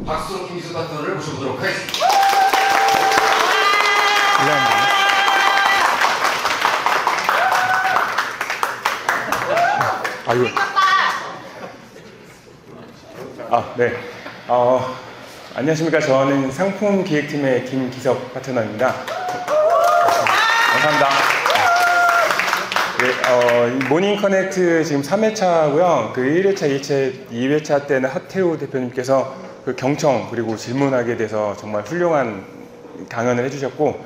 박수로 김기수 파트너를 모셔보도록 하겠습니다. 아이고. 네. 안녕하십니까. 저는 상품 기획팀의 김기석 파트너입니다. 감사합니다. 네, 모닝 커넥트 지금 3회차고요. 그 1회차, 2회차 때는 하태우 대표님께서 그 경청 그리고 질문하기에 대해서 정말 훌륭한 강연을 해주셨고,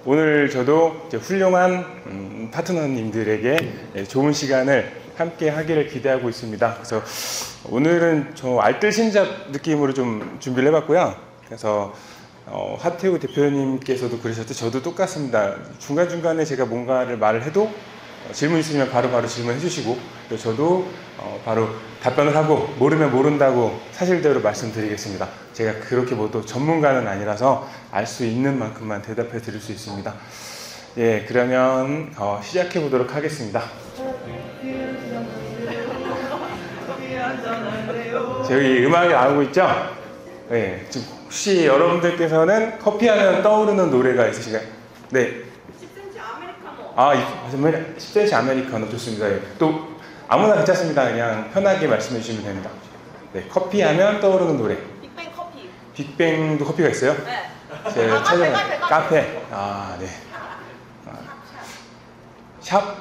오늘 저도 이제 훌륭한 파트너님들에게 좋은 시간을 함께 하기를 기대하고 있습니다. 그래서 오늘은 저 알뜰신잡 느낌으로 좀 준비를 해봤고요. 그래서 하태우 대표님께서도 그러셨죠. 저도 똑같습니다. 중간중간에 제가 뭔가를 말을 해도 질문 있으면 바로 질문해 주시고, 또 저도 바로 답변을 하고, 모르면 모른다고 사실대로 말씀드리겠습니다. 제가 그렇게 뭐 또 전문가는 아니라서 알 수 있는 만큼만 대답해 드릴 수 있습니다. 예, 그러면 시작해 보도록 하겠습니다. 저희 음악이 나오고 있죠? 네, 지금 혹시 여러분들께서는 커피하면 떠오르는 노래가 있으신가요? 네. 10cm 아메리카노. 10cm 아메리카노 좋습니다. 예. 또 아무나 괜찮습니다. 그냥 편하게 말씀해 주시면 됩니다. 네, 커피하면 떠오르는 노래. 빅뱅 커피. 빅뱅도 커피가 있어요? 네. 제 카페. 네. 샵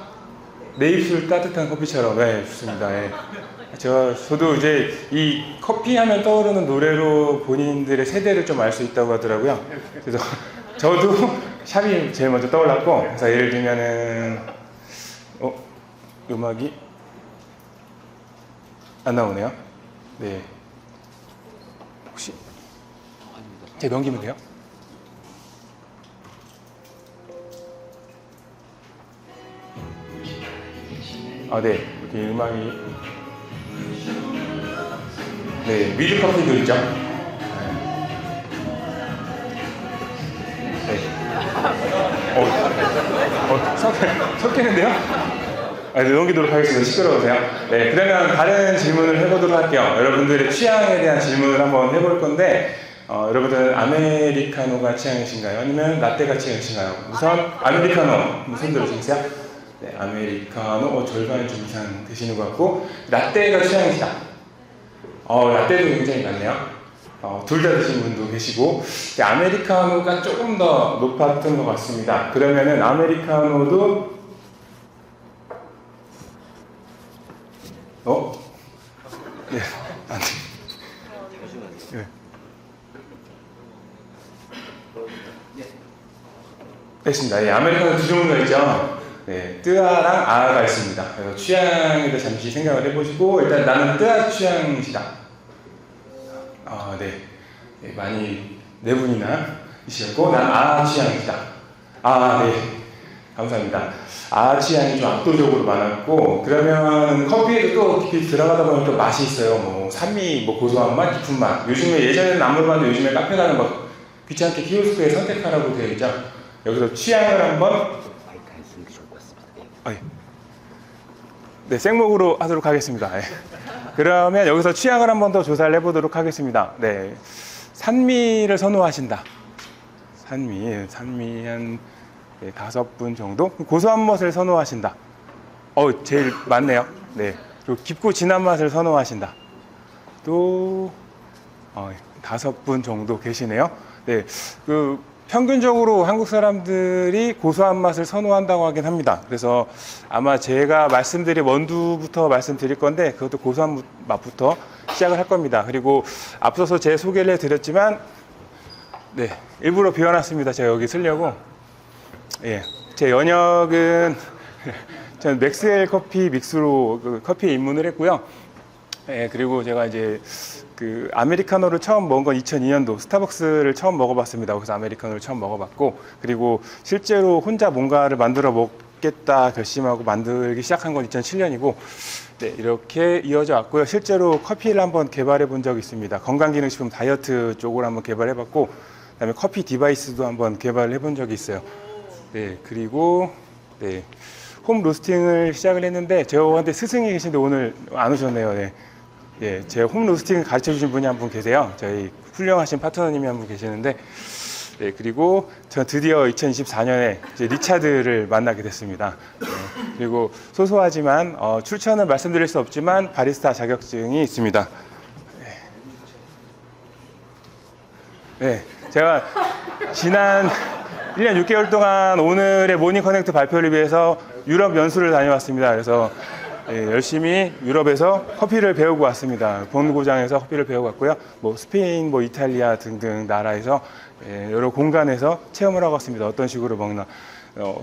내 입술 따뜻한 커피처럼. 네, 좋습니다. 예. 저도 이제 이 커피하면 떠오르는 노래로 본인들의 세대를 좀 알 수 있다고 하더라고요. 그래서 저도 샵이 제일 먼저 떠올랐고, 그래서 예를 들면은 음악이 안 나오네요. 네. 혹시 제가 넘기면 돼요? 네. 이렇게 음악이 미드 커피도 있죠. 네. 섞이는데요? 넘기도록 하겠습니다. 시끄러우세요? 네, 그러면 다른 질문을 해보도록 할게요. 여러분들의 취향에 대한 질문을 한번 해볼 건데, 여러분들은 아메리카노가 취향이신가요? 아니면 라떼가 취향이신가요? 우선 아메리카노 손 들어주세요. 네, 아메리카노 절반 좀 이상 드시는 것 같고, 라떼가 취향이시다. 라떼도 굉장히 많네요. 둘 다 드시는 분도 계시고, 아메리카노가 조금 더 높았던 것 같습니다. 그러면은 아메리카노도 네, 안 돼. 네. 됐습니다. 예, 아메리카노 두 종류가 있죠. 네, 뜨아랑 아가 있습니다. 그래서 취향에 대해 잠시 생각을 해보시고, 일단 나는 뜨아 취향이시다. 네. 네, 많이 네 분이나 이시었고, 난 아 취향이시다. 네. 감사합니다. 아 취향이 좀 압도적으로 많았고, 그러면 커피에도 또 깊이 들어가다 보면 또 맛이 있어요. 뭐 산미, 뭐 고소한 맛, 깊은 맛. 요즘에 예전에는 안 물어봤는데 요즘에 카페 가면 막 귀찮게 키오스크에 선택하라고 되어 있죠. 여기서 취향을 한번 네, 생목으로 하도록 하겠습니다. 네. 그러면 여기서 취향을 한번 더 조사를 해보도록 하겠습니다. 네, 산미를 선호하신다. 산미 한 5분 정도? 고소한 맛을 선호하신다. 제일 많네요. 네, 그리고 깊고 진한 맛을 선호하신다. 또 5분 정도 계시네요. 네, 평균적으로 한국 사람들이 고소한 맛을 선호한다고 하긴 합니다. 그래서 아마 제가 말씀드린 원두부터 말씀드릴 건데, 그것도 고소한 맛부터 시작을 할 겁니다. 그리고 앞서서 제 소개를 해드렸지만, 네, 일부러 비워놨습니다. 제가 여기 쓰려고. 예, 제 연역은 저는 맥스웰 커피 믹스로 커피에 입문을 했고요. 예, 그리고 제가 이제 아메리카노를 처음 먹은 건 2002년도 스타벅스를 처음 먹어봤습니다. 거기서 아메리카노를 처음 먹어봤고, 그리고 실제로 혼자 뭔가를 만들어 먹겠다 결심하고 만들기 시작한 건 2007년이고, 네, 이렇게 이어져 왔고요. 실제로 커피를 한번 개발해 본 적이 있습니다. 건강기능식품 다이어트 쪽으로 한번 개발해봤고, 그다음에 커피 디바이스도 한번 개발해 본 적이 있어요. 네, 그리고 네, 홈 로스팅을 시작을 했는데, 저한테 스승이 계신데 오늘 안 오셨네요. 네. 예, 제 홈 로스팅 가르쳐 주신 분이 한 분 계세요. 저희 훌륭하신 파트너님이 한 분 계시는데, 네, 그리고 전 드디어 2024년에 리차드를 만나게 됐습니다. 네, 그리고 소소하지만 출처는 말씀드릴 수 없지만 바리스타 자격증이 있습니다. 네, 제가 지난 1년 6개월 동안 오늘의 모닝 커넥트 발표를 위해서 유럽 연수를 다녀왔습니다. 그래서 열심히 유럽에서 커피를 배우고 왔습니다. 본고장에서 커피를 배우고 왔고요. 뭐 스페인, 뭐 이탈리아 등등 나라에서 여러 공간에서 체험을 하고 왔습니다. 어떤 식으로 먹나.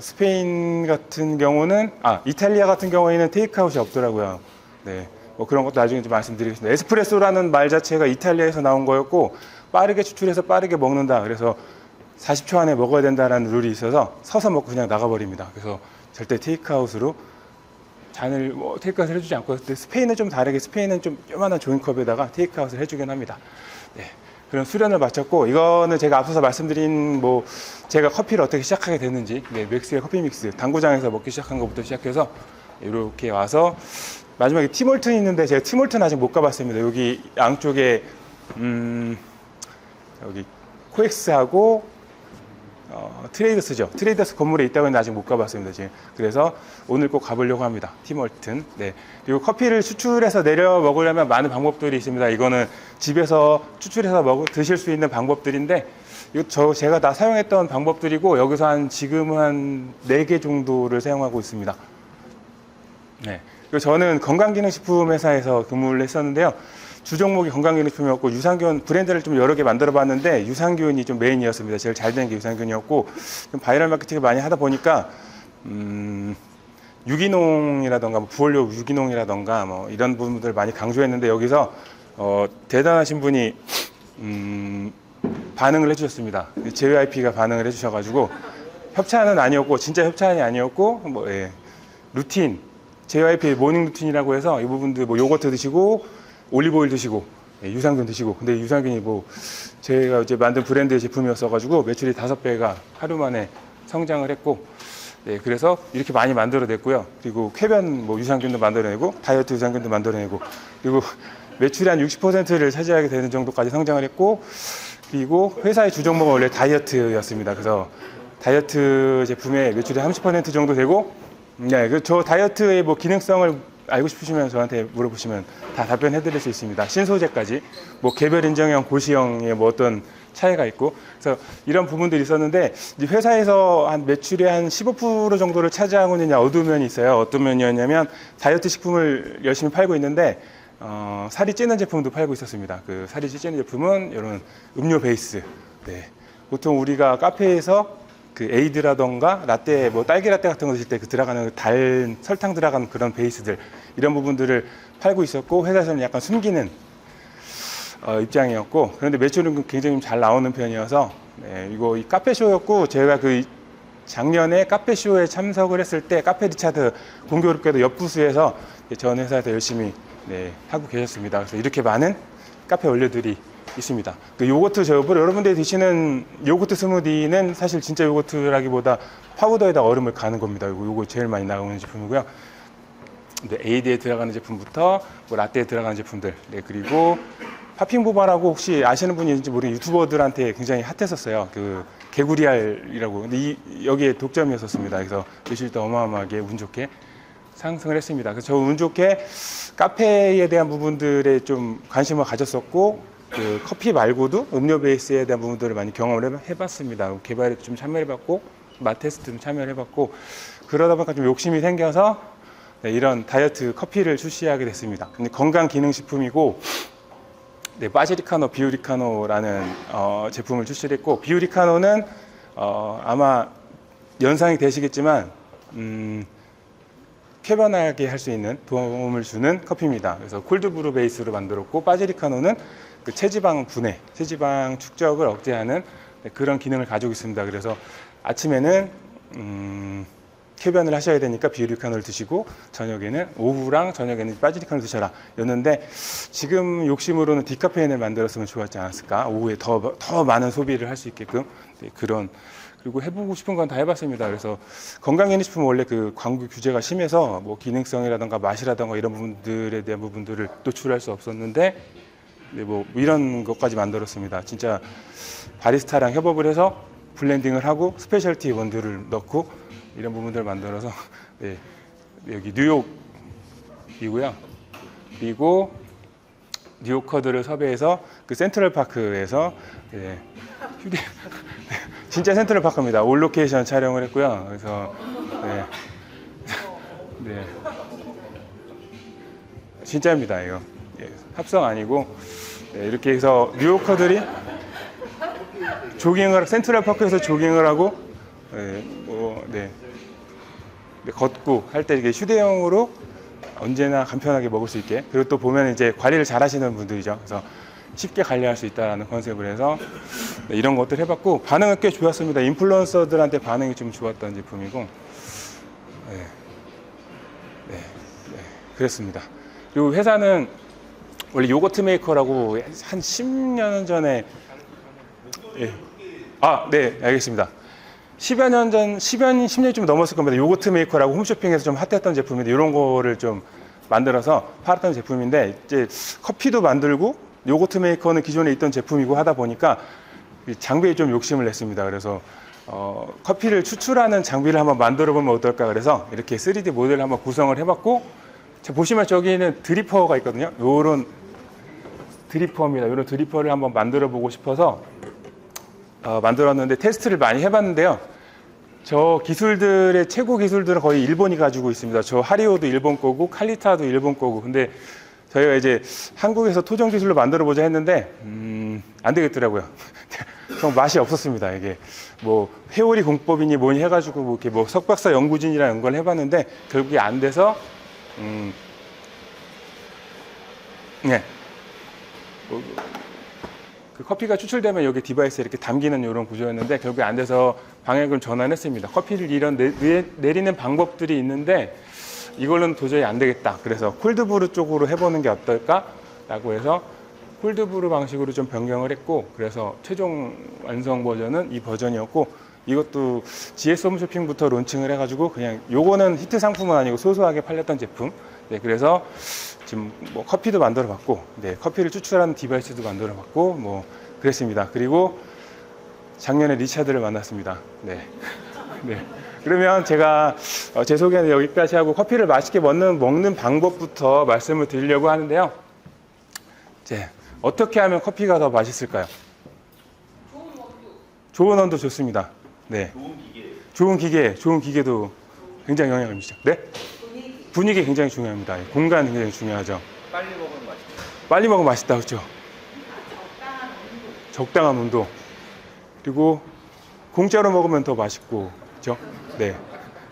스페인 같은 경우는, 이탈리아 같은 경우에는 테이크아웃이 없더라고요. 네, 뭐 그런 것도 나중에 좀 말씀드리겠습니다. 에스프레소라는 말 자체가 이탈리아에서 나온 거였고, 빠르게 추출해서 빠르게 먹는다. 그래서 40초 안에 먹어야 된다라는 룰이 있어서 서서 먹고 그냥 나가버립니다. 그래서 절대 테이크아웃으로 잔을 테이크아웃을 해주지 않고, 근데 스페인은 좀 다르게, 스페인은 좀 요만한 종이컵에다가 테이크아웃을 해주긴 합니다. 네, 그런 수련을 마쳤고, 이거는 제가 앞서서 말씀드린 제가 커피를 어떻게 시작하게 됐는지, 네, 맥스웰 커피 믹스 당구장에서 먹기 시작한 것부터 시작해서 이렇게 와서 마지막에 티몰튼이 있는데, 제가 티몰튼 아직 못 가봤습니다. 여기 양쪽에 여기 코엑스하고 트레이더스죠. 트레이더스 건물에 있다고 했는데 아직 못 가봤습니다, 지금. 그래서 오늘 꼭 가보려고 합니다. 티몰튼. 네. 그리고 커피를 추출해서 내려 먹으려면 많은 방법들이 있습니다. 이거는 집에서 추출해서 드실 수 있는 방법들인데, 이거 제가 다 사용했던 방법들이고, 여기서 지금은 한 4개 정도를 사용하고 있습니다. 네. 그리고 저는 건강기능식품 회사에서 근무를 했었는데요. 주 종목이 건강기능식품이었고, 유산균 브랜드를 좀 여러 개 만들어 봤는데 유산균이 좀 메인이었습니다. 제일 잘 된 게 유산균이었고, 좀 바이럴 마케팅을 많이 하다 보니까 유기농이라던가 부원료 유기농이라던가 이런 부분들을 많이 강조했는데, 여기서 대단하신 분이 반응을 해주셨습니다. JYP가 반응을 해주셔가지고, 협찬은 아니었고, 진짜 협찬이 아니었고, 루틴, JYP 모닝 루틴이라고 해서 이 부분들 요거트 드시고 올리브오일 드시고 유산균 드시고, 근데 유산균이 제가 이제 만든 브랜드의 제품이었어가지고 매출이 5배가 하루 만에 성장을 했고, 네, 그래서 이렇게 많이 만들어냈고요. 그리고 쾌변 유산균도 만들어내고 다이어트 유산균도 만들어내고, 그리고 매출이 한 60%를 차지하게 되는 정도까지 성장을 했고, 그리고 회사의 주종목은 원래 다이어트였습니다. 그래서 다이어트 제품의 매출이 30% 정도 되고, 네, 저 다이어트의 기능성을 알고 싶으시면 저한테 물어보시면 다 답변해 드릴 수 있습니다. 신소재까지, 개별 인정형, 고시형의 어떤 차이가 있고, 그래서 이런 부분들이 있었는데, 회사에서 한 매출의 한 15% 정도를 차지하고 있는 어두운 면이 있어요. 어떤 면이었냐면, 다이어트 식품을 열심히 팔고 있는데, 살이 찌는 제품도 팔고 있었습니다. 그 살이 찌는 제품은 이런 음료 베이스. 네. 보통 우리가 카페에서 그 에이드라던가 라떼, 딸기 라떼 같은 거 드실 때 들어가는 설탕 들어가는 그런 베이스들, 이런 부분들을 팔고 있었고, 회사에서는 약간 숨기는 입장이었고, 그런데 매출은 굉장히 잘 나오는 편이어서, 네, 이 카페쇼였고, 제가 작년에 카페쇼에 참석을 했을 때 카페 리차드 공교롭게도 옆 부스에서 전 회사에서 열심히 하고 계셨습니다. 그래서 이렇게 많은 카페 원료들이 있습니다. 요거트, 여러분들이 드시는 요거트 스무디는 사실 진짜 요거트라기보다 파우더에다 얼음을 가는 겁니다. 요거 제일 많이 나오는 제품이고요. 에이드에 들어가는 제품부터 라떼에 들어가는 제품들, 네, 그리고 팝핑보바라고 혹시 아시는 분이 있는지 모르겠는데 유튜버들한테 굉장히 핫했었어요. 개구리알이라고. 근데 여기에 독점이었었습니다. 그래서 드실 때 어마어마하게 운 좋게 상승을 했습니다. 그래서 저 운 좋게 카페에 대한 부분들에 좀 관심을 가졌었고, 커피 말고도 음료 베이스에 대한 부분들을 많이 경험을 해봤습니다. 개발에 좀 참여해봤고, 맛 테스트도 참여해봤고, 그러다 보니까 좀 욕심이 생겨서 이런 다이어트 커피를 출시하게 됐습니다. 근데 건강기능식품이고, 바지리카노, 비우리카노라는 제품을 출시를 했고, 비우리카노는 아마 연상이 되시겠지만 쾌변하게 할 수 있는 도움을 주는 커피입니다. 그래서 콜드브루 베이스로 만들었고, 바지리카노는 체지방 분해, 체지방 축적을 억제하는 그런 기능을 가지고 있습니다. 그래서 아침에는 쾌변을 하셔야 되니까 비우리카노를 드시고, 오후랑 저녁에는 바지리카노를 드셔라 였는데, 지금 욕심으로는 디카페인을 만들었으면 좋았지 않았을까. 오후에 더 많은 소비를 할 수 있게끔. 그리고 해보고 싶은 건 다 해봤습니다. 그래서 건강기능식품은 원래 광고 규제가 심해서 기능성이라던가 맛이라던가 이런 부분들에 대한 부분들을 노출할 수 없었는데, 네, 뭐 이런 것까지 만들었습니다. 진짜 바리스타랑 협업을 해서 블렌딩을 하고 스페셜티 원두를 넣고 이런 부분들을 만들어서 네, 여기 뉴욕이고요. 그리고 뉴욕 커드를 섭외해서 그 센트럴 파크에서 네, 진짜 센트럴 파크입니다. 올 로케이션 촬영을 했고요. 그래서 네, 네. 진짜입니다. 이거 예, 합성 아니고 네, 이렇게 해서 뉴욕 커들이 조깅을 센트럴 파크에서 조깅을 하고 네, 네, 걷고 할 때 이게 휴대용으로 언제나 간편하게 먹을 수 있게, 그리고 또 보면 이제 관리를 잘 하시는 분들이죠. 그래서 쉽게 관리할 수 있다는 컨셉을 해서 네, 이런 것들 해봤고 반응은 꽤 좋았습니다. 인플루언서들한테 반응이 좀 좋았던 제품이고 네, 네, 네, 그랬습니다. 그리고 회사는 원래 요거트 메이커라고 한 10년 전에 예. 네, 알겠습니다. 10여 년 전, 10년이 좀 넘었을 겁니다. 요거트 메이커라고 홈쇼핑에서 좀 핫했던 제품인데 이런 거를 좀 만들어서 팔았던 제품인데 이제 커피도 만들고 요거트 메이커는 기존에 있던 제품이고 하다 보니까 장비에 좀 욕심을 냈습니다. 그래서 커피를 추출하는 장비를 한번 만들어 보면 어떨까 그래서 이렇게 3D 모델을 한번 구성을 해봤고 자, 보시면 저기는 드리퍼가 있거든요. 요런 드리퍼입니다. 요런 드리퍼를 한번 만들어 보고 싶어서 만들었는데 테스트를 많이 해봤는데요. 저 기술들의 최고 기술들은 거의 일본이 가지고 있습니다. 저 하리오도 일본 거고 칼리타도 일본 거고. 근데 저희가 이제 한국에서 토종 기술로 만들어 보자 했는데 안 되겠더라고요. 좀 맛이 없었습니다. 이게 뭐 회오리 공법이니 뭐니 해가지고 뭐 이렇게 뭐 석박사 연구진이라는 걸 해봤는데 결국에 안 돼서 네. 그 커피가 추출되면 여기 디바이스에 이렇게 담기는 이런 구조였는데 결국에 안 돼서 방향을 전환했습니다. 커피를 이런 내리는 방법들이 있는데 이걸로는 도저히 안 되겠다. 그래서 콜드브루 쪽으로 해보는 게 어떨까라고 해서 콜드브루 방식으로 좀 변경을 했고 그래서 최종 완성 버전은 이 버전이었고 이것도 GS 홈쇼핑부터 론칭을 해가지고 그냥 요거는 히트 상품은 아니고 소소하게 팔렸던 제품. 네, 그래서 지금 뭐 커피도 만들어 봤고, 네, 커피를 추출하는 디바이스도 만들어 봤고, 뭐 그랬습니다. 그리고 작년에 리차드를 만났습니다. 네. 네. 그러면 제가 제 소개는 여기까지 하고 커피를 맛있게 먹는 방법부터 말씀을 드리려고 하는데요. 이제 어떻게 하면 커피가 더 맛있을까요? 좋은 온도 좋습니다. 네. 좋은 기계도 굉장히 영향을 미치죠. 네? 분위기 굉장히 중요합니다. 공간 굉장히 중요하죠. 빨리 먹으면 맛있다. 그렇죠? 적당한 온도. 그리고 공짜로 먹으면 더 맛있고, 그렇죠? 네.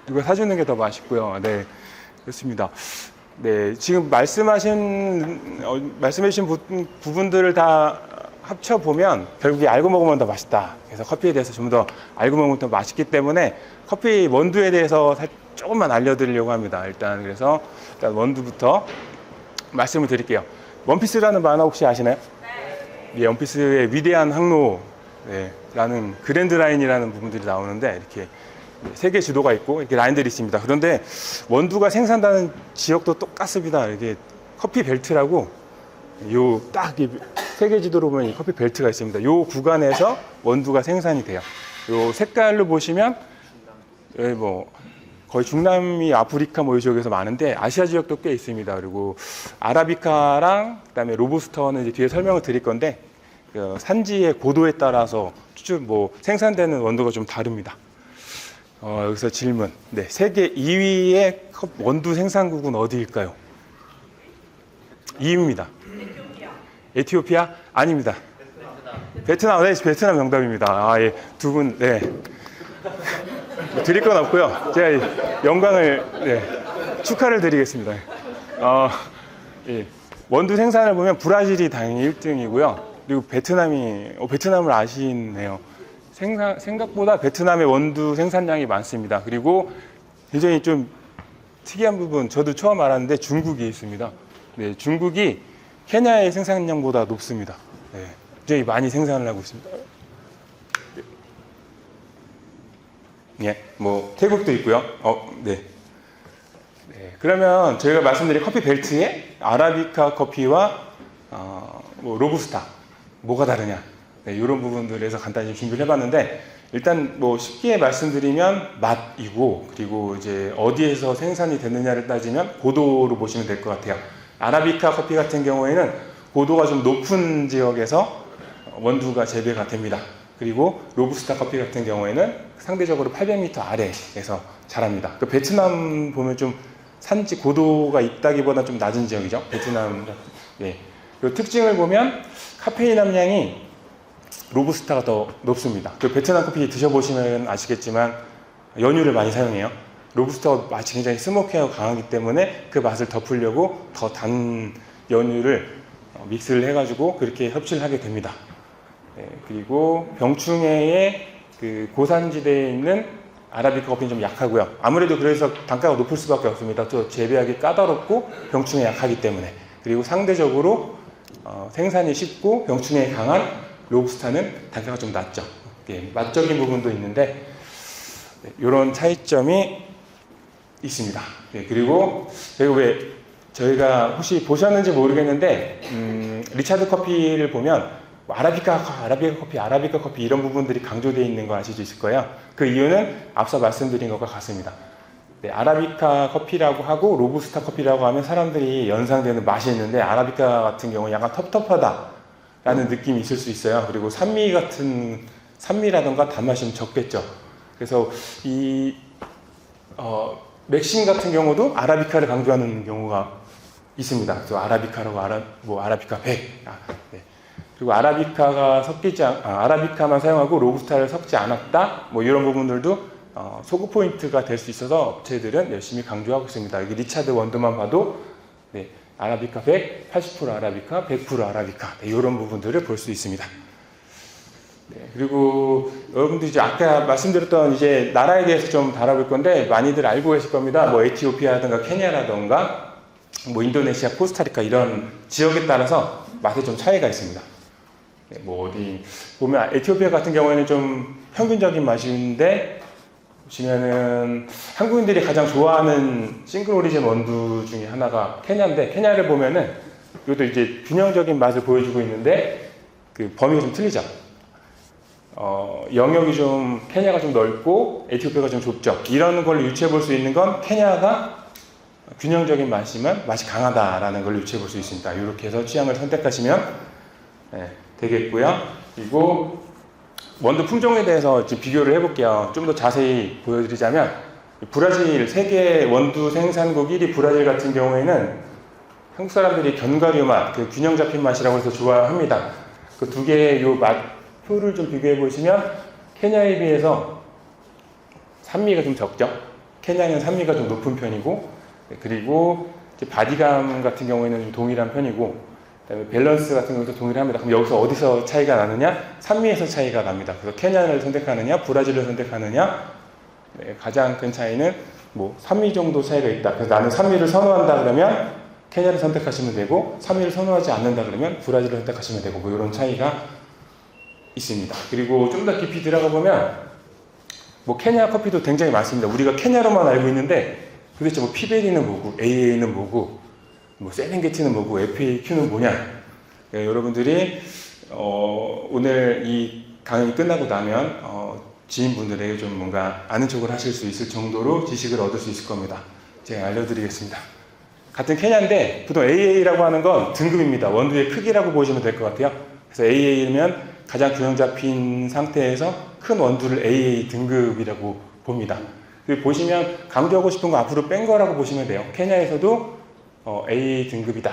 누가 사주는 게 더 맛있고요. 네. 그렇습니다. 네. 지금 말씀해주신 부분들을 다 합쳐보면 결국에 알고 먹으면 더 맛있다. 그래서 커피에 대해서 좀 더 알고 먹으면 더 맛있기 때문에 커피 원두에 대해서 조금만 알려드리려고 합니다. 일단 원두부터 말씀을 드릴게요. 원피스라는 만화 혹시 아시나요? 네. 예, 원피스의 위대한 항로 네, 라는 그랜드 라인이라는 부분들이 나오는데 이렇게 세계 지도가 있고 이렇게 라인들이 있습니다. 그런데 원두가 생산되는 지역도 똑같습니다. 이게 커피 벨트라고 요 딱 세계 지도로 보면 이 커피 벨트가 있습니다. 요 구간에서 원두가 생산이 돼요. 요 색깔로 보시면 여기 뭐 거의 중남미, 아프리카 뭐 이쪽에서 많은데 아시아 지역도 꽤 있습니다. 그리고 아라비카랑 그다음에 로부스터는 이제 뒤에 설명을 드릴 건데 그 산지의 고도에 따라서 생산되는 원두가 좀 다릅니다. 여기서 질문. 네, 세계 2위의 원두 생산국은 어디일까요? 2위입니다. 에티오피아? 아닙니다. 베트남. 네, 베트남 정답입니다. 예, 두 분, 네. 드릴 건 없고요. 제가 영광을, 네, 축하를 드리겠습니다. 예. 원두 생산을 보면 브라질이 당연히 1등이고요. 그리고 베트남을 아시네요. 생각보다 베트남의 원두 생산량이 많습니다. 그리고 굉장히 좀 특이한 부분, 저도 처음 알았는데 중국이 있습니다. 네, 중국이 케냐의 생산량보다 높습니다. 네, 굉장히 많이 생산을 하고 있습니다. 예, 뭐 태국도 있고요. 네. 네. 그러면 저희가 말씀드린 커피 벨트에 아라비카 커피와 뭐 로부스타 뭐가 다르냐, 네, 이런 부분들에서 간단히 좀 준비를 해봤는데, 일단 뭐 쉽게 말씀드리면 맛이고, 그리고 이제 어디에서 생산이 되느냐를 따지면 고도로 보시면 될 것 같아요. 아라비카 커피 같은 경우에는 고도가 좀 높은 지역에서 원두가 재배가 됩니다. 그리고 로부스타 커피 같은 경우에는 상대적으로 800m 아래에서 자랍니다. 그 베트남 보면 좀 산지 고도가 있다기보다 좀 낮은 지역이죠. 베트남. 예. 그 특징을 보면 카페인 함량이 로부스타가 더 높습니다. 그 베트남 커피 드셔보시면 아시겠지만 연유를 많이 사용해요. 로부스타가 맛이 굉장히 스모키하고 강하기 때문에 그 맛을 덮으려고 더 단 연유를 믹스를 해가지고 그렇게 섭취를 하게 됩니다. 네, 그리고 병충해의 그 고산지대에 있는 아라비카 커피는 좀 약하고요. 아무래도 그래서 단가가 높을 수밖에 없습니다. 또 재배하기 까다롭고 병충해 약하기 때문에. 그리고 상대적으로 생산이 쉽고 병충해에 강한 로부스타는 단가가 좀 낮죠. 예, 맛적인 부분도 있는데 네, 이런 차이점이 있습니다. 예, 그리고 저희가 혹시 보셨는지 모르겠는데 리차드 커피를 보면 아라비카 커피 이런 부분들이 강조되어 있는 거 아실 수 있을 거예요. 그 이유는 앞서 말씀드린 것과 같습니다. 네, 아라비카 커피라고 하고 로부스타 커피라고 하면 사람들이 연상되는 맛이 있는데, 아라비카 같은 경우는 약간 텁텁하다라는 느낌이 있을 수 있어요. 그리고 산미라던가 단맛이 좀 적겠죠. 그래서 이 맥심 같은 경우도 아라비카를 강조하는 경우가 있습니다. 그래서 아라비카라고 아라비카 100. 네. 그리고 아라비카만 사용하고 로부스타를 섞지 않았다. 뭐 이런 부분들도 소구 포인트가 될 수 있어서 업체들은 열심히 강조하고 있습니다. 여기 리차드 원두만 봐도 네, 아라비카 100, 80% 아라비카, 100% 아라비카 네, 이런 부분들을 볼 수 있습니다. 네, 그리고 여러분들이 이제 아까 말씀드렸던 이제 나라에 대해서 좀 다뤄볼 건데, 많이들 알고 계실 겁니다. 뭐 에티오피아라든가 케냐라든가 뭐 인도네시아, 코스타리카 이런 지역에 따라서 맛에 좀 차이가 있습니다. 네, 뭐 어디 보면 에티오피아 같은 경우에는 좀 평균적인 맛인데, 보시면은 한국인들이 가장 좋아하는 싱글 오리진 원두 중에 하나가 케냐인데, 케냐를 보면은 이것도 이제 균형적인 맛을 보여주고 있는데 그 범위가 좀 틀리죠. 영역이 좀 케냐가 좀 넓고 에티오피아가 좀 좁죠. 이런 걸 유추해 볼 수 있는 건 케냐가 균형적인 맛이면 맛이 강하다라는 걸 유추해 볼 수 있습니다. 이렇게 해서 취향을 선택하시면 네, 되겠고요. 그리고 원두 품종에 대해서 지금 비교를 해볼게요. 좀 더 자세히 보여드리자면, 브라질 세계 원두 생산국 1위 브라질 같은 경우에는 한국 사람들이 견과류 맛, 그 균형 잡힌 맛이라고 해서 좋아합니다. 그 두 개의 요 맛표를 좀 비교해 보시면 케냐에 비해서 산미가 좀 적죠. 케냐는 산미가 좀 높은 편이고, 그리고 이제 바디감 같은 경우에는 좀 동일한 편이고, 그다음에 밸런스 같은 경우도 동일합니다. 그럼 여기서 어디서 차이가 나느냐? 산미에서 차이가 납니다. 그래서 케냐를 선택하느냐, 브라질을 선택하느냐, 네, 가장 큰 차이는 뭐 산미 정도 차이가 있다. 그래서 나는 산미를 선호한다 그러면 케냐를 선택하시면 되고, 산미를 선호하지 않는다 그러면 브라질을 선택하시면 되고, 뭐 이런 차이가 있습니다. 그리고 좀 더 깊이 들어가 보면 뭐 케냐 커피도 굉장히 많습니다. 우리가 케냐로만 알고 있는데 도대체 뭐 피베리는 뭐고, AA는 뭐고, 뭐 세렝게티는 뭐고, FAQ는 뭐냐. 네, 여러분들이 오늘 이 강연이 끝나고 나면 지인분들에게 좀 뭔가 아는 척을 하실 수 있을 정도로 지식을 얻을 수 있을 겁니다. 제가 알려드리겠습니다. 같은 케냐인데 보통 AA라고 하는 건 등급입니다. 원두의 크기라고 보시면 될 것 같아요. 그래서 AA면 가장 균형 잡힌 상태에서 큰 원두를 AA 등급이라고 봅니다. 보시면 강조하고 싶은 거 앞으로 뺀 거라고 보시면 돼요. 케냐에서도 AA 등급이다.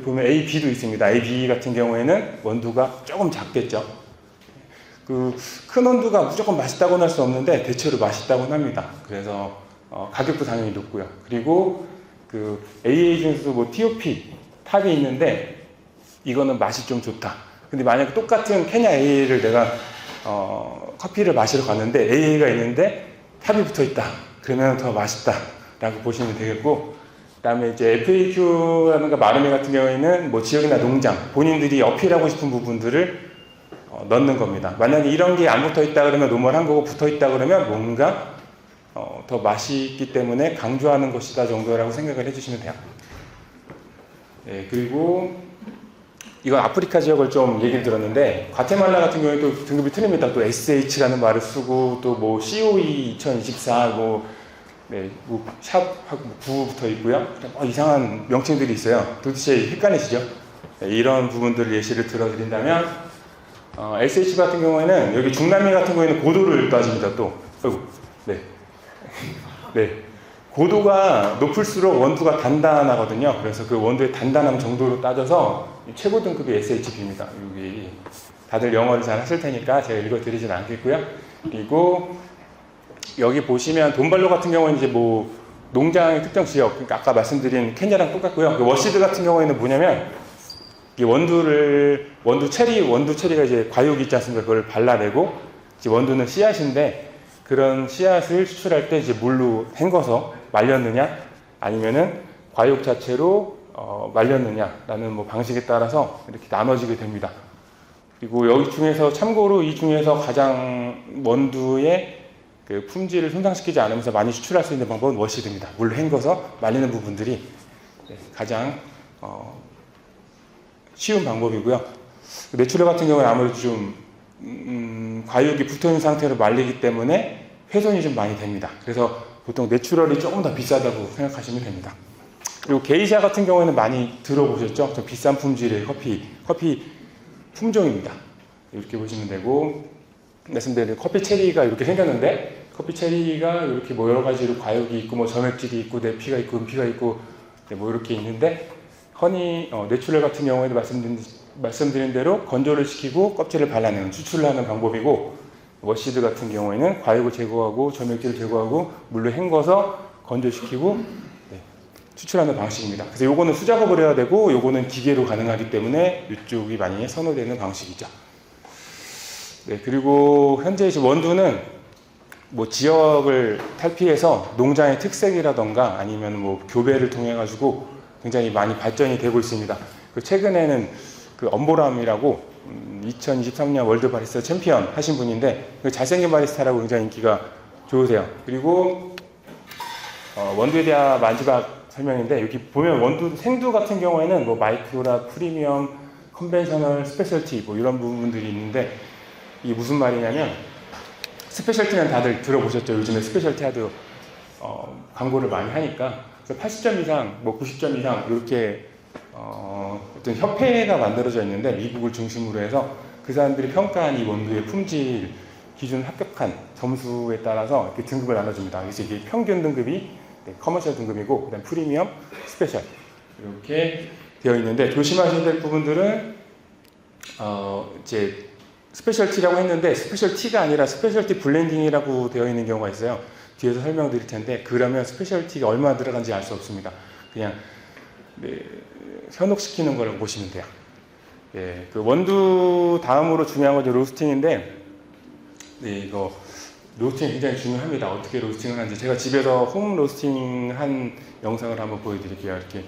보면 AB도 있습니다. AB 같은 경우에는 원두가 조금 작겠죠. 그 큰 원두가 무조건 맛있다고는 할 수 없는데 대체로 맛있다고는 합니다. 그래서 가격도 당연히 높고요. 그리고 그 AA 중에서도 뭐 TOP 탑이 있는데 이거는 맛이 좀 좋다. 근데 만약에 똑같은 케냐 AA를 내가 커피를 마시러 갔는데 AA가 있는데 탑이 붙어 있다. 그러면 더 맛있다라고 보시면 되겠고, 그다음에 이제 FAQ라든가 마르메 같은 경우에는 뭐 지역이나 농장 본인들이 어필하고 싶은 부분들을 넣는 겁니다. 만약에 이런 게 안 붙어 있다 그러면 노멀한 거고, 붙어 있다 그러면 뭔가 더 맛있기 때문에 강조하는 것이다 정도라고 생각을 해주시면 돼요. 네, 그리고 이건 아프리카 지역을 좀 얘기를 들었는데 과테말라 같은 경우에 또 등급이 틀립니다. 또 SH라는 말을 쓰고 또 뭐 COE 2024 샵하고 9 붙어 있고요. 이상한 명칭들이 있어요. 도대체 헷갈리시죠? 네, 이런 부분들을 예시를 들어드린다면 SH 같은 경우에는 여기 중남미 같은 경우에는 고도를 따집니다. 또 네. 네. 고도가 높을수록 원두가 단단하거든요. 그래서 그 원두의 단단함 정도로 따져서 최고 등급이 SHB입니다. 여기 다들 영어를 잘 하실 테니까 제가 읽어드리진 않겠고요. 그리고 여기 보시면 돈발로 같은 경우는 이제 뭐 농장의 특정 지역, 그러니까 아까 말씀드린 케냐랑 똑같고요. 그 워시드 같은 경우에는 뭐냐면 이 원두 체리가 이제 과육이 있지 않습니까? 그걸 발라내고 이제 원두는 씨앗인데 그런 씨앗을 추출할 때 이제 물로 헹궈서 말렸느냐 아니면은 과육 자체로 말렸느냐라는 뭐 방식에 따라서 이렇게 나눠지게 됩니다. 그리고 여기 중에서 참고로 이 중에서 가장 원두의 그 품질을 손상시키지 않으면서 많이 추출할 수 있는 방법은 워시드입니다. 물로 헹궈서 말리는 부분들이 가장 쉬운 방법이고요. 내추럴 같은 경우는 아무래도 좀 과육이 붙어있는 상태로 말리기 때문에 훼손이 좀 많이 됩니다. 그래서 보통 내추럴이 조금 더 비싸다고 생각하시면 됩니다. 그리고 게이샤 같은 경우에는 많이 들어보셨죠? 좀 비싼 품질의 커피 품종입니다. 이렇게 보시면 되고 말씀드린 커피 체리가 이렇게 생겼는데 커피 체리가 이렇게 뭐 여러 가지로 과육이 있고 뭐 점액질이 있고 내피가 있고 은피가 있고 뭐 이렇게 있는데 내추럴 같은 경우에도 말씀드린 대로 건조를 시키고 껍질을 발라내는 추출을 하는 방법이고 워시드 같은 경우에는 과육을 제거하고 점액질을 제거하고 물로 헹궈서 건조시키고 추출하는 방식입니다. 그래서 요거는 수작업을 해야 되고 요거는 기계로 가능하기 때문에 이쪽이 많이 선호되는 방식이죠. 네, 그리고 현재 이제 원두는 뭐 지역을 탈피해서 농장의 특색이라던가 아니면 뭐 교배를 통해 가지고 굉장히 많이 발전이 되고 있습니다. 최근에는 그 엄보람이라고 2023년 월드 바리스타 챔피언 하신 분인데 잘생긴 바리스타라고 굉장히 인기가 좋으세요. 그리고 원두에 대한 마지막 설명인데 여기 보면 원두 생두 같은 경우에는 뭐 마이크로라, 프리미엄, 컨벤셔널, 스페셜티 뭐 이런 부분들이 있는데 이게 무슨 말이냐면 스페셜티는 다들 들어보셨죠? 요즘에 스페셜티 하도 광고를 많이 하니까 80점 이상, 뭐 90점 이상 이렇게 어떤 협회가 만들어져 있는데 미국을 중심으로 해서 그 사람들이 평가한 이 원두의 품질 기준 합격한 점수에 따라서 이렇게 등급을 나눠줍니다. 그래서 이게 평균 등급이 커머셜 등급이고 그다음 프리미엄, 스페셜 이렇게 되어 있는데 조심하셔야 될 부분들은 이제 스페셜티라고 했는데 스페셜티가 아니라 스페셜티 블렌딩이라고 되어 있는 경우가 있어요. 뒤에서 설명드릴 텐데 그러면 스페셜티가 얼마나 들어간지 알 수 없습니다. 그냥 현혹시키는 걸 보시면 돼요. 예, 그 원두 다음으로 중요한 건 로스팅인데 이거 로스팅 굉장히 중요합니다. 어떻게 로스팅을 하는지 제가 집에서 홈 로스팅 한 영상을 한번 보여드릴게요. 이렇게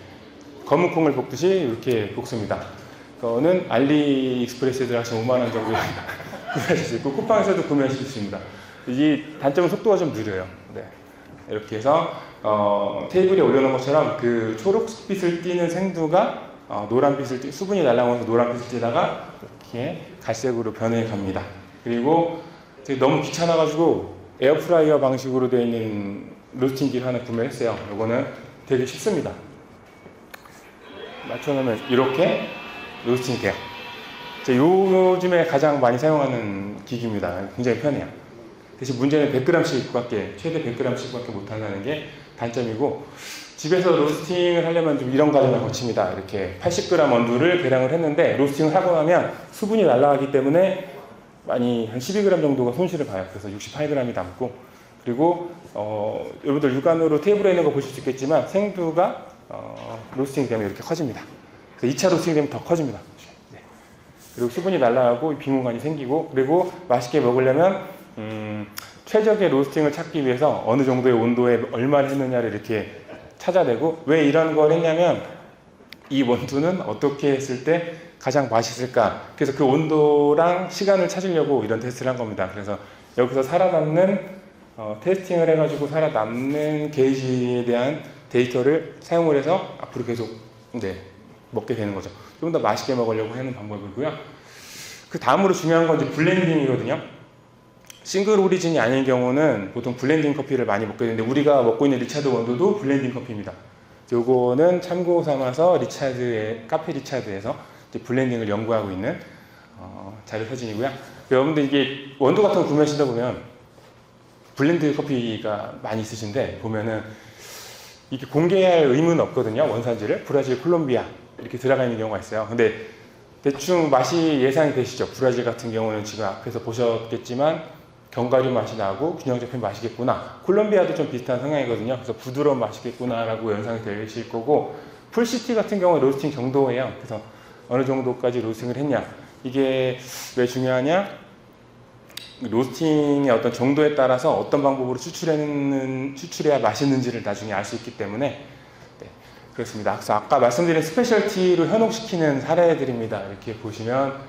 검은 콩을 볶듯이 이렇게 볶습니다. 그거는 알리익스프레스에 들어가시면 5만 원 정도 구매하실 수 있고 쿠팡에서도 구매하실 수 있습니다. 이 단점은 속도가 좀 느려요. 네. 이렇게 해서 테이블에 올려놓은 것처럼 그 초록빛을 띠는 생두가 노란빛을 수분이 날아오면서 노란빛을 띠다가 이렇게 갈색으로 변해 갑니다. 그리고 너무 귀찮아가지고 에어프라이어 방식으로 되어 있는 로스팅기를 하나 구매했어요. 이거는 되게 쉽습니다. 맞춰놓으면 이렇게 로스팅이 돼요. 요즘에 가장 많이 사용하는 기기입니다. 굉장히 편해요. 대신 문제는 100g씩밖에 최대 100g씩밖에 못한다는 게 단점이고 집에서 로스팅을 하려면 좀 이런 과정을 거칩니다. 이렇게 80g 원두를 계량을 했는데 로스팅을 하고 나면 수분이 날아가기 때문에 많이 한 12g 정도가 손실을 봐요. 그래서 68g이 남고 그리고 여러분들 육안으로 테이블에 있는 거 보실 수 있겠지만 생두가 로스팅 되면 이렇게 커집니다. 그래서 2차 로스팅 되면 더 커집니다. 네. 그리고 수분이 날아가고 빈공간이 생기고 그리고 맛있게 먹으려면 최적의 로스팅을 찾기 위해서 어느 정도의 온도에 얼마를 했느냐를 이렇게 찾아내고 왜 이런 걸 했냐면 이 원두는 어떻게 했을 때 가장 맛있을까 그래서 그 온도랑 시간을 찾으려고 이런 테스트를 한 겁니다. 그래서 여기서 살아남는 테스팅을 해가지고 살아남는 게이지에 대한 데이터를 사용을 해서 앞으로 계속 먹게 되는 거죠. 좀 더 맛있게 먹으려고 하는 방법이고요. 그 다음으로 중요한 건 이제 블렌딩이거든요. 싱글 오리진이 아닌 경우는 보통 블렌딩 커피를 많이 먹게 되는데 우리가 먹고 있는 리차드 원두도 블렌딩 커피입니다. 요거는 참고 삼아서 카페 리차드에서 이제 블렌딩을 연구하고 있는 자료 사진이고요. 여러분들 이게 원두 같은 거 구매하시다 보면 블렌드 커피가 많이 있으신데 보면은 이게 공개할 의무는 없거든요. 원산지를 브라질, 콜롬비아 이렇게 들어가 있는 경우가 있어요. 근데 대충 맛이 예상이 되시죠? 브라질 같은 경우는 지금 앞에서 보셨겠지만 견과류 맛이 나고 균형 잡힌 맛이겠구나. 콜롬비아도 좀 비슷한 성향이거든요. 그래서 부드러운 맛이겠구나라고 연상이 되실 거고, 풀시티 같은 경우는 로스팅 정도예요. 그래서 어느 정도까지 로스팅을 했냐. 이게 왜 중요하냐? 로스팅의 어떤 정도에 따라서 어떤 방법으로 추출해야 맛있는지를 나중에 알 수 있기 때문에 네, 그렇습니다. 그래서 아까 말씀드린 스페셜티로 현혹시키는 사례들입니다. 이렇게 보시면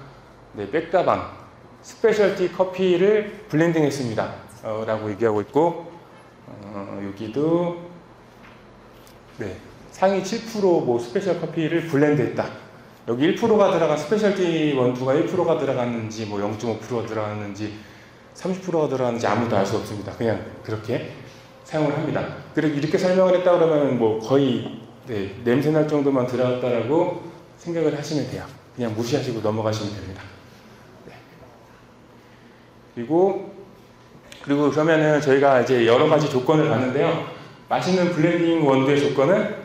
네, 백다방 스페셜티 커피를 블렌딩 했습니다. 라고 얘기하고 있고, 여기도, 네, 상위 7% 뭐 스페셜 커피를 블렌드 했다. 여기 1%가 들어간 스페셜티 원두가 1%가 들어갔는지, 뭐 0.5%가 들어갔는지, 30%가 들어갔는지 아무도 알 수 없습니다. 그냥 그렇게 사용을 합니다. 그리고 이렇게 설명을 했다 그러면 뭐 거의, 네, 냄새날 정도만 들어갔다라고 생각을 하시면 돼요. 그냥 무시하시고 넘어가시면 됩니다. 그리고 그러면은 저희가 이제 여러 가지 조건을 봤는데요. 맛있는 블렌딩 원두의 조건은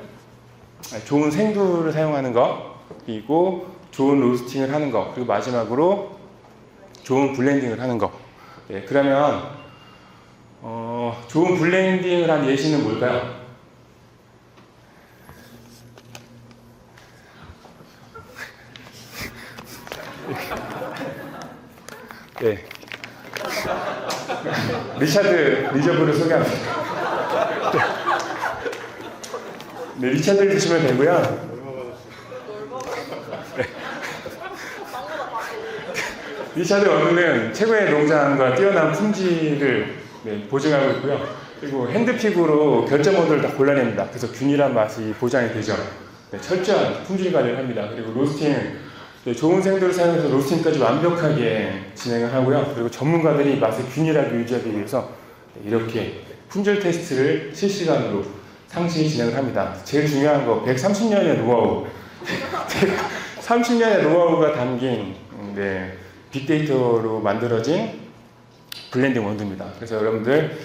좋은 생두를 사용하는 거, 그리고 좋은 로스팅을 하는 거, 그리고 마지막으로 좋은 블렌딩을 하는 거. 네, 그러면 좋은 블렌딩을 한 예시는 뭘까요? 네. 리차드 리저브를 소개합니다. 네, 리차드를 드시면 되고요. 네. 리차드 원두는 최고의 농장과 뛰어난 품질을 네, 보증하고 있고요. 그리고 핸드픽으로 결정 원두를 다 골라냅니다. 그래서 균일한 맛이 보장이 되죠. 네, 철저한 품질 관리를 합니다. 그리고 로스팅 네, 좋은 생두를 사용해서 로스팅까지 완벽하게 진행을 하고요. 그리고 전문가들이 맛을 균일하게 유지하기 위해서 이렇게 품질 테스트를 실시간으로 상시 진행을 합니다. 제일 중요한 거 130년의 노하우 130년의 노하우가 담긴 네, 빅데이터로 만들어진 블렌딩 원두입니다. 그래서 여러분들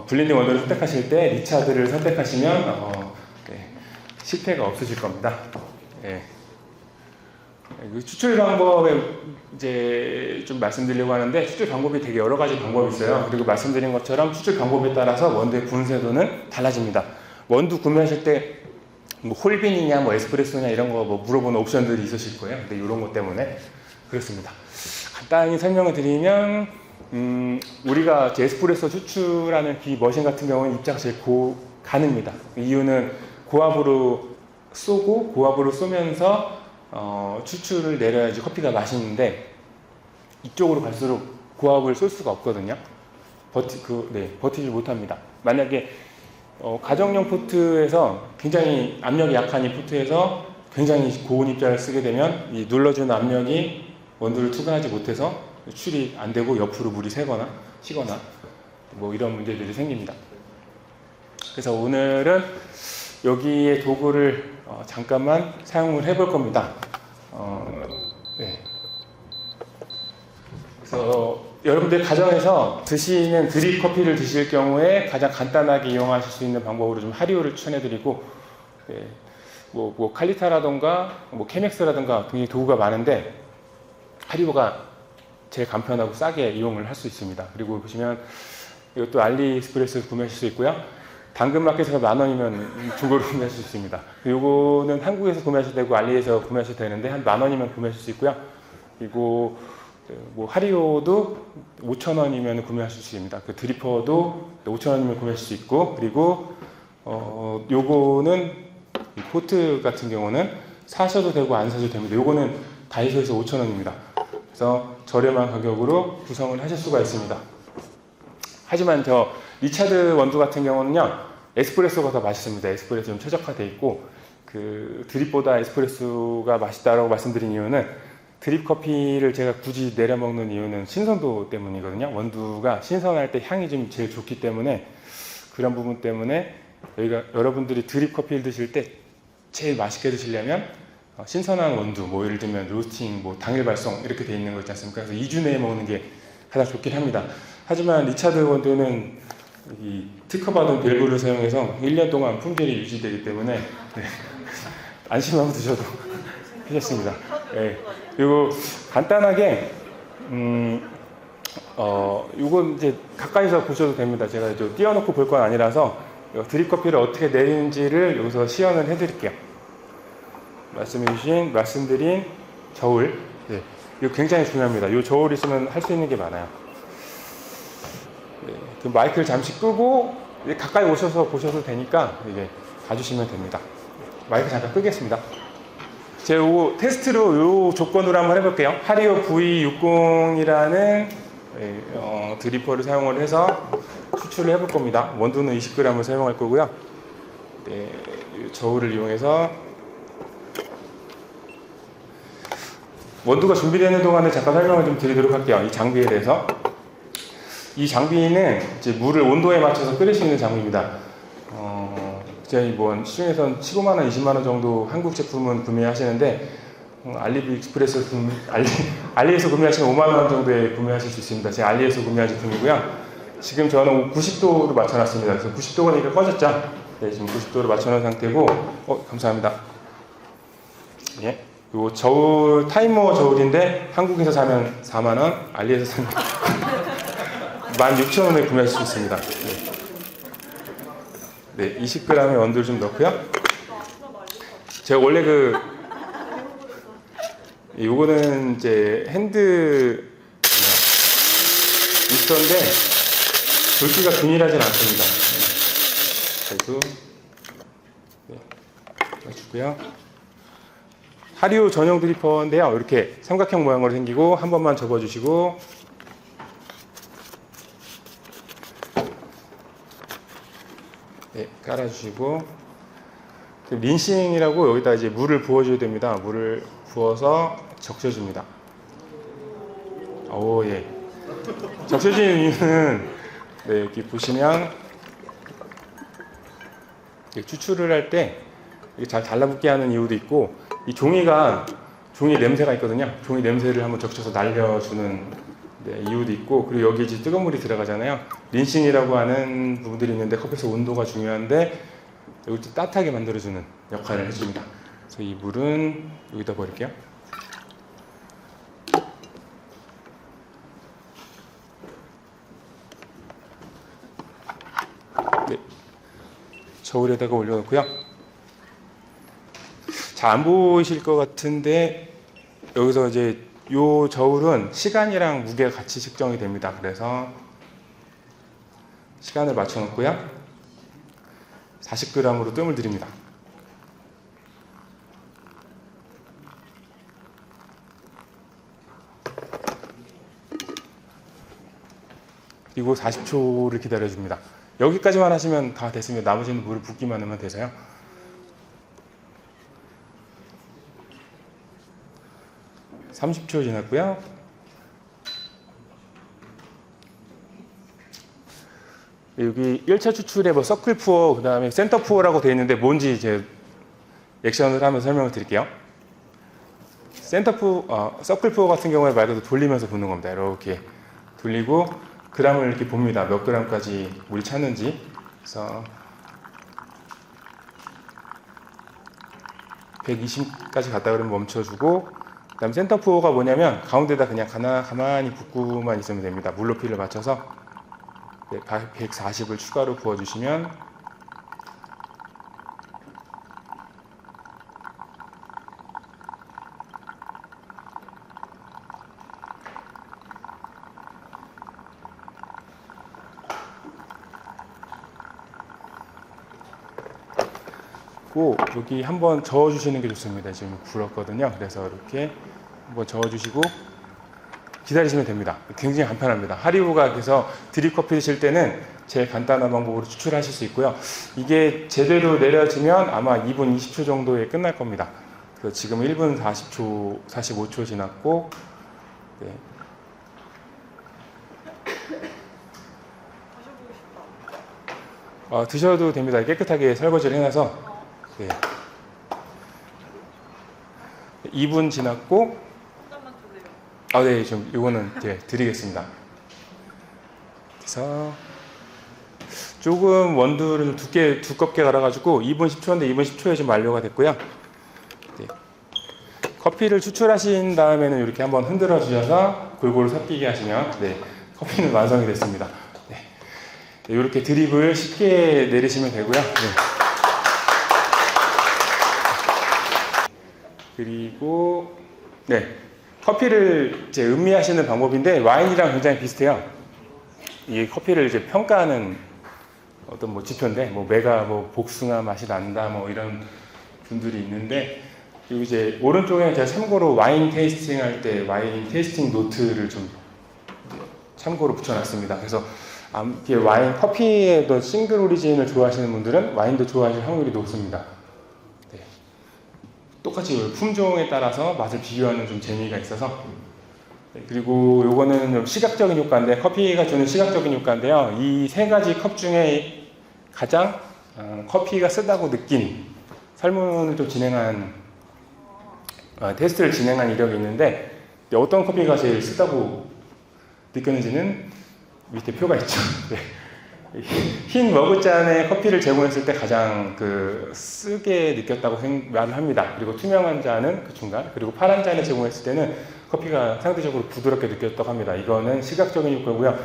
블렌딩 원두를 선택하실 때 리차드를 선택하시면 네, 실패가 없으실 겁니다. 네. 추출 방법에 이제 좀 말씀드리려고 하는데, 추출 방법이 되게 여러 가지 방법이 있어요. 그리고 말씀드린 것처럼 추출 방법에 따라서 원두의 분쇄도는 달라집니다. 원두 구매하실 때 뭐 홀빈이냐 뭐 에스프레소냐 이런 거 뭐 물어보는 옵션들이 있으실 거예요. 근데 이런 것 때문에 그렇습니다. 간단히 설명을 드리면 우리가 에스프레소 추출하는 이 머신 같은 경우는 입자가 제일 가늡니다. 이유는 고압으로 쏘면서 추출을 내려야지 커피가 맛있는데, 이쪽으로 갈수록 고압을 쏠 수가 없거든요. 버티지 못합니다. 만약에 가정용 포트에서 굉장히 압력이 약한 이 포트에서 굉장히 고온 입자를 쓰게 되면 이 눌러주는 압력이 원두를 투과하지 못해서 추출이 안 되고 옆으로 물이 새거나 식거나 뭐 이런 문제들이 생깁니다. 그래서 오늘은 여기에 도구를 잠깐만 사용을 해볼 겁니다. 네. 그래서 여러분들 가정에서 드시는 드립 커피를 드실 경우에 가장 간단하게 이용하실 수 있는 방법으로 좀 하리오를 추천해드리고, 네. 뭐 칼리타라던가 뭐 케맥스라던가 굉장히 도구가 많은데 하리오가 제일 간편하고 싸게 이용을 할 수 있습니다. 그리고 보시면 이것도 알리익스프레스에서 구매하실 수 있고요. 당근마켓에서 10,000원이면 중고로 구매하실 수 있습니다. 요거는 한국에서 구매하셔도 되고 알리에서 구매하셔도 되는데 한 10,000원이면 구매하실 수 있고요. 그리고 뭐 하리오도 5,000원이면 구매하실 수 있습니다. 그 드리퍼도 5,000원이면 구매하실 수 있고, 그리고 요거는 이 포트 같은 경우는 사셔도 되고 안 사셔도 됩니다. 요거는 다이소에서 5,000원입니다. 그래서 저렴한 가격으로 구성을 하실 수가 있습니다. 하지만 리차드 원두 같은 경우는요, 에스프레소가 더 맛있습니다. 에스프레소 좀 최적화되어 있고, 그 드립보다 에스프레소가 맛있다라고 말씀드린 이유는 드립 커피를 제가 굳이 내려 먹는 이유는 신선도 때문이거든요. 원두가 신선할 때 향이 좀 제일 좋기 때문에 그런 부분 때문에 여러분들이 드립 커피를 드실 때 제일 맛있게 드시려면 신선한 원두, 뭐 예를 들면 로스팅, 뭐 당일 발송 이렇게 돼 있는 거 있지 않습니까? 그래서 2주 내에 먹는 게 가장 좋긴 합니다. 하지만 리차드 원두는 이 특허받은 밸브를 사용해서 1년 동안 품질이 유지되기 때문에 네. 안심하고 드셔도 괜찮습니다. 네. 그리고 간단하게 이건 이제 가까이서 보셔도 됩니다. 제가 띄워놓고 볼 건 아니라서 드립 커피를 어떻게 내리는지를 여기서 시연을 해드릴게요. 말씀드린 저울, 네. 이거 굉장히 중요합니다. 이 저울 있으면 할 수 있는 게 많아요. 네. 그 마이크를 잠시 끄고 가까이 오셔서 보셔도 되니까 이제 봐주시면 됩니다. 마이크 잠깐 끄겠습니다. 제가 요 테스트로 요 조건으로 한번 해볼게요. 하리오 V60이라는 드리퍼를 사용을 해서 추출을 해볼 겁니다. 원두는 20g을 사용할 거고요. 네, 저울을 이용해서 원두가 준비되는 동안에 잠깐 설명을 좀 드리도록 할게요. 이 장비에 대해서. 이 장비는 이제 물을 온도에 맞춰서 끓일 수 있는 장비입니다. 저희 뭐 시중에선 15만 원, 20만 원 정도 한국 제품은 구매하시는데 알리에서 구매하시면 5만 원 정도에 구매하실 수 있습니다. 제가 알리에서 구매한 제품이고요. 지금 저는 90도로 맞춰놨습니다. 그래서 90도가 이렇게 꺼졌죠? 네, 지금 90도로 맞춰놓은 상태고, 감사합니다. 예, 요 저울 타이머 저울인데 한국에서 사면 4만 원, 알리에서 사면 16,000원에 구매하실 수 있습니다. 네, 20g의 원두를 좀 넣고요. 제가 원래 요거는 이제 핸드 미스터인데 굵기가 균일하진 않습니다. 그래서 넣어주고요. 하리오 전용 드리퍼인데요. 이렇게 삼각형 모양으로 생기고 한 번만 접어주시고. 네, 깔아주시고 린싱이라고 여기다 이제 물을 부어줘야 됩니다. 물을 부어서 적셔줍니다. 오, 예. 적셔주는 이유는 네, 이렇게 보시면 추출을 할 때 잘 달라붙게 하는 이유도 있고 이 종이 냄새가 있거든요. 종이 냄새를 한번 적셔서 날려주는 이유도 있고 그리고 여기 이제 뜨거운 물이 들어가잖아요. 린싱이라고 하는 부분들이 있는데 커피에서 온도가 중요한데 여기 따뜻하게 만들어주는 역할을 해줍니다. 그래서 이 물은 여기다 버릴게요. 네. 저울에다가 올려놓고요. 잘 안 보이실 것 같은데 여기서 이제 요 저울은 시간이랑 무게가 같이 측정이 됩니다. 그래서 시간을 맞춰 놓고요. 40g으로 뜸을 들입니다. 그리고 40초를 기다려줍니다. 여기까지만 하시면 다 됐습니다. 나머지는 물을 붓기만 하면 되세요. (30초) 지났고요. 여기 1차 추출에 뭐 서클 푸어, 그 다음에 센터 푸어라고 되어 있는데 뭔지 이제 액션을 하면서 설명을 드릴게요. 서클 푸어 같은 경우에 말 그대로 돌리면서 붓는 겁니다. 이렇게 돌리고 그램을 이렇게 봅니다. 몇 그램까지 물이 찼는지. 그래서 120까지 갔다 그러면 멈춰주고, 그 다음 센터 푸어가 뭐냐면 가운데다 그냥 가만히 붓고만 있으면 됩니다. 물 높이를 맞춰서 140을 추가로 부어주시면 여기 한번 저어주시는 게 좋습니다. 지금 불었거든요. 그래서 이렇게 한번 저어주시고 기다리시면 됩니다. 굉장히 간편합니다. 하리보가 그래서 드립 커피 드실 때는 제일 간단한 방법으로 추출하실 수 있고요. 이게 제대로 내려지면 아마 2분 20초 정도에 끝날 겁니다. 그래서 지금 1분 40초, 45초 지났고, 네. 드셔도 됩니다. 깨끗하게 설거지를 해놔서. 네. 2분 지났고, 잠깐만 주세요. 네, 좀 이거는 네, 드리겠습니다. 그래서 조금 원두를 좀 두껍게 갈아가지고 2분 10초인데 2분 10초에 지금 완료가 됐고요. 네. 커피를 추출하신 다음에는 이렇게 한번 흔들어 주셔서 골고루 섞이게 하시면 네, 커피는 완성이 됐습니다. 네. 네, 이렇게 드립을 쉽게 내리시면 되고요. 네. 그리고 네, 커피를 이제 음미하시는 방법인데 와인이랑 굉장히 비슷해요. 이 커피를 이제 평가하는 어떤 뭐 지표인데 뭐 메가 뭐 복숭아 맛이 난다 뭐 이런 분들이 있는데 그리고 이제 오른쪽에 제가 참고로 와인 테이스팅 할 때 와인 테이스팅 노트를 좀 참고로 붙여놨습니다. 그래서 이게 와인 커피에도 싱글 오리진을 좋아하시는 분들은 와인도 좋아하실 확률이 높습니다. 네. 똑같이 품종에 따라서 맛을 비교하는 좀 재미가 있어서 네. 그리고 요거는 좀 시각적인 효과인데 커피가 주는 시각적인 효과인데요. 이 세 가지 컵 중에 가장 커피가 쓰다고 느낀 설문을 좀 진행한 테스트를 진행한 이력이 있는데 어떤 커피가 제일 쓰다고 느꼈는지는 밑에 표가 있죠. 네. 흰 머그잔에 커피를 제공했을 때 가장 쓰게 느꼈다고 말을 합니다. 그리고 투명한 잔은 그 중간, 그리고 파란 잔에 제공했을 때는 커피가 상대적으로 부드럽게 느꼈다고 합니다. 이거는 시각적인 효과고요.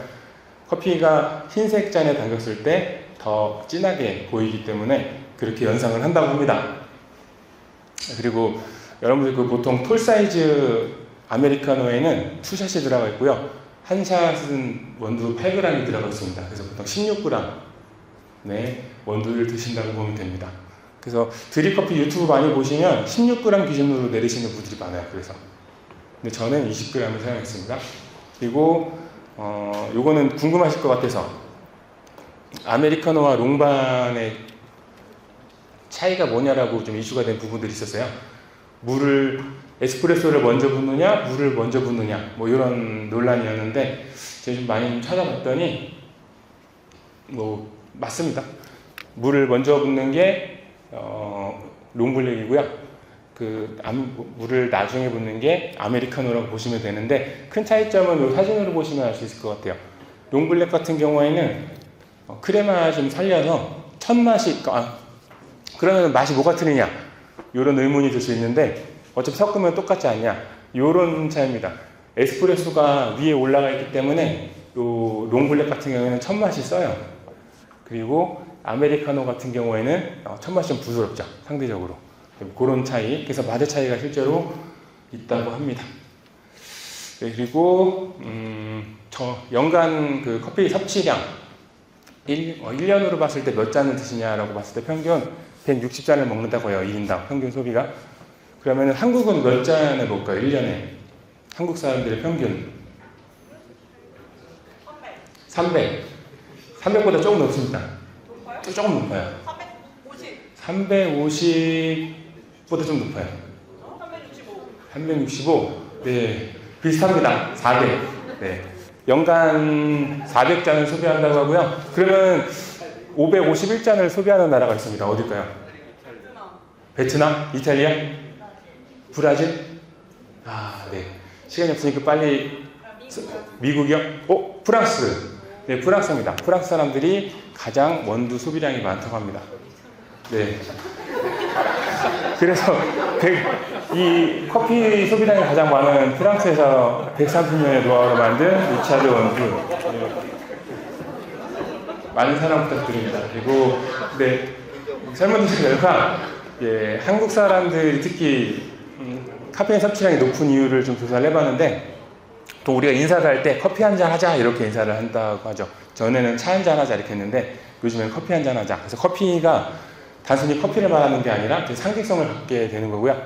커피가 흰색 잔에 담겼을 때 더 진하게 보이기 때문에 그렇게 연상을 한다고 합니다. 그리고 여러분들 보통 톨 사이즈 아메리카노에는 투샷이 들어가 있고요. 한 샷은 원두 8g이 들어가 있습니다. 그래서 보통 16g의 원두를 드신다고 보면 됩니다. 그래서 드립커피 유튜브 많이 보시면 16g 기준으로 내리시는 분들이 많아요. 그래서 근데 저는 20g을 사용했습니다. 그리고 요거는 궁금하실 것 같아서 아메리카노와 롱반의 차이가 뭐냐라고 좀 이슈가 된 부분들이 있었어요. 에스프레소를 먼저 붓느냐, 물을 먼저 붓느냐, 뭐 이런 논란이었는데 제가 좀 많이 찾아봤더니 뭐 맞습니다. 물을 먼저 붓는 게 롱블랙이고요. 물을 나중에 붓는 게 아메리카노라고 보시면 되는데 큰 차이점은 이 사진으로 보시면 알 수 있을 것 같아요. 롱블랙 같은 경우에는 크레마 좀 살려서 첫 맛이 그러면 맛이 뭐가 틀리냐 이런 의문이 들 수 있는데 어차피 섞으면 똑같지 않냐 이런 차이입니다. 에스프레소가 위에 올라가 있기 때문에 요 롱블랙 같은 경우에는 첫 맛이 써요. 그리고 아메리카노 같은 경우에는 첫 맛이 좀 부드럽죠. 상대적으로 그런 차이. 그래서 맛의 차이가 실제로 있다고 합니다. 네, 그리고 저 연간 커피 섭취량 1년으로 봤을 때 몇 잔을 드시냐라고 봤을 때 평균 160잔을 먹는다고 해요. 1인당 평균 소비가. 그러면 한국은 몇 잔을 먹을까요? 1년에. 한국 사람들의 평균. 300. 300보다 조금 높습니다. 높아요? 조금 높아요. 350. 350보다 좀 높아요. 365. 365. 네. 비슷합니다. 400. 네. 연간 400잔을 소비한다고 하고요. 그러면 551잔을 소비하는 나라가 있습니다. 어딜까요? 베트남? 이탈리아? 브라질? 네. 시간이 없으니까 빨리. 미국이요? 프랑스. 네, 프랑스입니다. 프랑스 사람들이 가장 원두 소비량이 많다고 합니다. 네. 그래서 이 커피 소비량이 가장 많은 프랑스에서 130년의 노하우로 만든 리차드 원두. 많은 사랑 부탁드립니다. 그리고 설문조사 결과 한국 사람들이 특히 카페인 섭취량이 높은 이유를 좀 조사를 해봤는데 또 우리가 인사를 할 때 커피 한잔 하자 이렇게 인사를 한다고 하죠. 전에는 차 한잔 하자 이렇게 했는데 요즘엔 커피 한잔 하자. 그래서 커피가 단순히 커피를 말하는 게 아니라 상징성을 갖게 되는 거고요.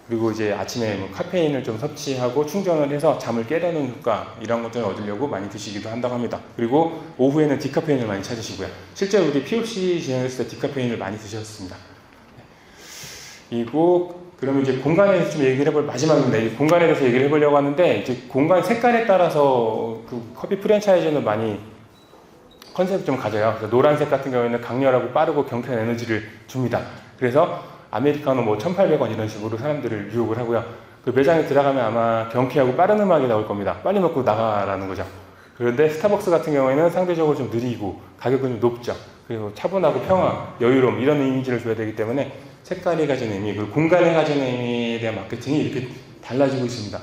그리고 이제 아침에 뭐 카페인을 좀 섭취하고 충전을 해서 잠을 깨려는 효과 이런 것들을 얻으려고 많이 드시기도 한다고 합니다. 그리고 오후에는 디카페인을 많이 찾으시고요. 실제로 우리 POC 진행했을 때 디카페인을 많이 드셨습니다. 그리고 그러면 이제 공간에 대해서 좀 얘기를 해볼 마지막입니다. 이 공간에 대해서 얘기를 해보려고 하는데 이제 공간 색깔에 따라서 그 커피 프랜차이즈는 많이 컨셉을 좀 가져요. 그래서 노란색 같은 경우에는 강렬하고 빠르고 경쾌한 에너지를 줍니다. 그래서 아메리카노 뭐 1,800원 이런 식으로 사람들을 유혹을 하고요. 그 매장에 들어가면 아마 경쾌하고 빠른 음악이 나올 겁니다. 빨리 먹고 나가라는 거죠. 그런데 스타벅스 같은 경우에는 상대적으로 좀 느리고 가격은 좀 높죠. 그리고 차분하고 평화, 여유로움 이런 이미지를 줘야 되기 때문에 색깔이 가지는 의미, 그리고 공간이 가지는 의미에 대한 마케팅이 이렇게 달라지고 있습니다.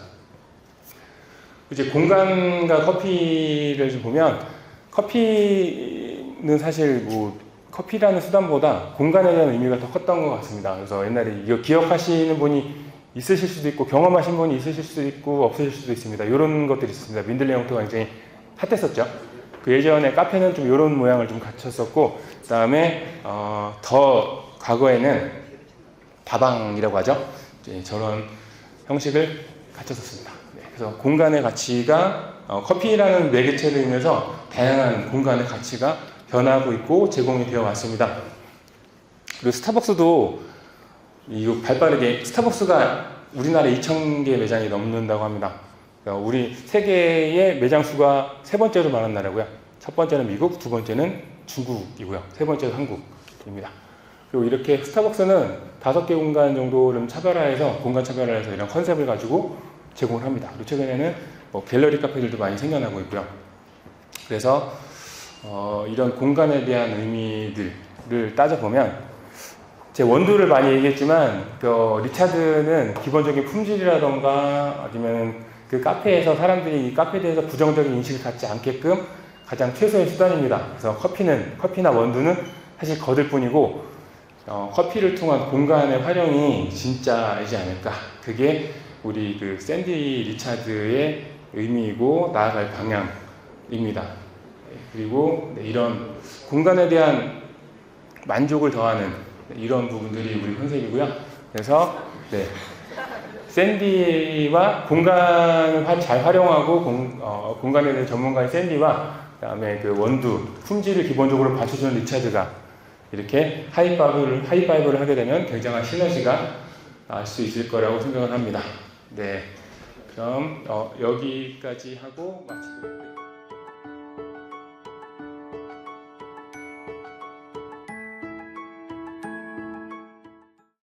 이제 공간과 커피를 좀 보면 커피는 사실 뭐 커피라는 수단보다 공간에 대한 의미가 더 컸던 것 같습니다. 그래서 옛날에 이거 기억하시는 분이 있으실 수도 있고 경험하신 분이 있으실 수도 있고 없으실 수도 있습니다. 이런 것들이 있습니다. 민들레 형태가 굉장히 핫했었죠. 그 예전에 카페는 좀 이런 모양을 좀 갖췄었고, 그 다음에 더 과거에는 다방이라고 하죠. 이제 저런 형식을 갖췄었습니다. 네, 그래서 공간의 가치가 커피라는 매개체로 인해서 다양한 공간의 가치가 변하고 있고 제공이 되어 왔습니다. 그리고 스타벅스도 이거 발빠르게 스타벅스가 우리나라에 2,000개 매장이 넘는다고 합니다. 우리 세계의 매장 수가 세 번째로 많은 나라고요. 첫 번째는 미국, 두 번째는 중국이고요. 세 번째는 한국입니다. 그리고 이렇게 스타벅스는 5개 공간 정도를 차별화해서 공간 차별화해서 이런 컨셉을 가지고 제공을 합니다. 그리고 최근에는 뭐 갤러리 카페들도 많이 생겨나고 있고요. 그래서 이런 공간에 대한 의미들을 따져보면 제 원두를 많이 얘기했지만 리차드는 기본적인 품질이라던가 아니면 그 카페에서 사람들이 이 카페에 대해서 부정적인 인식을 갖지 않게끔 가장 최소의 수단입니다. 그래서 커피나 원두는 사실 거들 뿐이고 커피를 통한 공간의 활용이 진짜이지 않을까. 그게 우리 그 샌디 리차드의 의미이고 나아갈 방향입니다. 그리고 이런 공간에 대한 만족을 더하는 이런 부분들이 우리 컨셉이고요. 그래서 샌디와 공간을 잘 활용하고 공간에 대한 전문가인 샌디와 그다음에 그 원두 품질을 기본적으로 받쳐주는 리차드가 이렇게 하이파이브를 하게 되면 굉장한 시너지가 날 수 있을 거라고 생각을 합니다. 네, 그럼 여기까지 하고 마치도록 하겠습니다.